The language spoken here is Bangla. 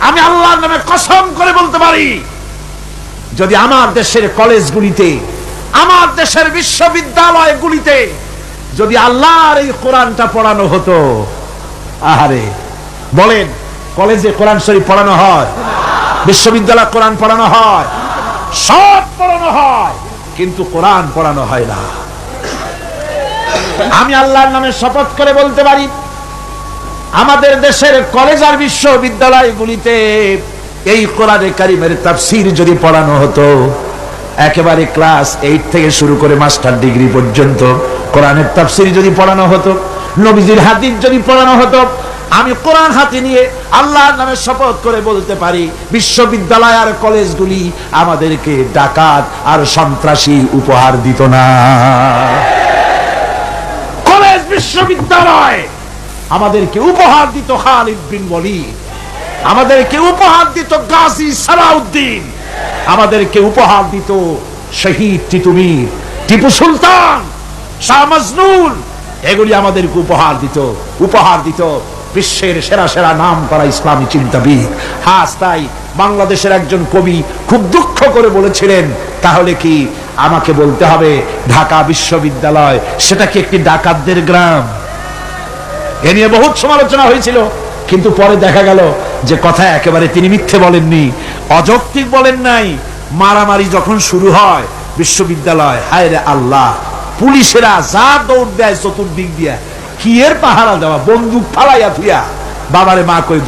আমি আল্লাহর নামে কসম করে বলতে পারি, যদি আমার দেশের কলেজগুলিতে, আমার দেশের বিশ্ববিদ্যালয়গুলিতে যদি আল্লাহর এই কোরআনটা পড়ানো হতো, আহারে বলেন, কলেজে কোরআন শরীফ পড়ানো হয়, বিশ্ববিদ্যালয়ে কোরআন পড়ানো হয়, সব পড়ানো হয়, কিন্তু কোরআন পড়ানো হয় না। আমি আল্লাহর নামে শপথ করে বলতে পারি, আমাদের দেশের কলেজ আর বিশ্ববিদ্যালয়গুলিতে এই কোরআনে কারিমের তাফসীর যদি পড়ানো হতো, একেবারে ক্লাস 8 থেকে শুরু করে মাস্টার ডিগ্রি পর্যন্ত কোরআনের তাফসীর যদি পড়ানো হতো, নবীজির হাদিস যদি পড়ানো হতো, আমি কোরআন হাতে নিয়ে আল্লাহর নামে শপথ করে বলতে পারি, বিশ্ববিদ্যালয় আর কলেজগুলি আমাদেরকে ডাকাত আর সন্ত্রাসী উপহার দিত না। কলেজ বিশ্ববিদ্যালয় আমাদেরকে উপহার দিত খালিদ বিন ওয়ালিদ, আমাদেরকে উপহার দিত গাজী সালাউদ্দিন, আমাদেরকে উপহার দিত শহীদ টিটুমির, টিপু সুলতান, শাহ মজনুন, এগুলি আমাদেরকে উপহার দিত বিশ্বের সেরা সেরা নাম করা ইসলামী চিন্তাবিদ। হাস তাই বাংলাদেশের একজন কবি খুব দুঃখ করে বলেছিলেন, তাহলে কি আমাকে বলতে হবে ঢাকা বিশ্ববিদ্যালয় সেটা কি একটি ডাকাতদের গ্রাম? এ নিয়ে বহুত সমালোচনা হয়েছিল, কিন্তু পরে দেখা গেল যে কথা একেবারে তিনি মিথ্যে বলেননি, অযৌক্তিক বলেন নাই। মারামারি যখন শুরু হয় বিশ্ববিদ্যালয়, হায় রে আল্লাহ, পুলিশেরা যা দৌড় দেয় চতুর্দিক দিয়া, কি এর পাহারা দেওয়া, বন্দুক ফালাইয়া থুইয়া বাবারে মা কই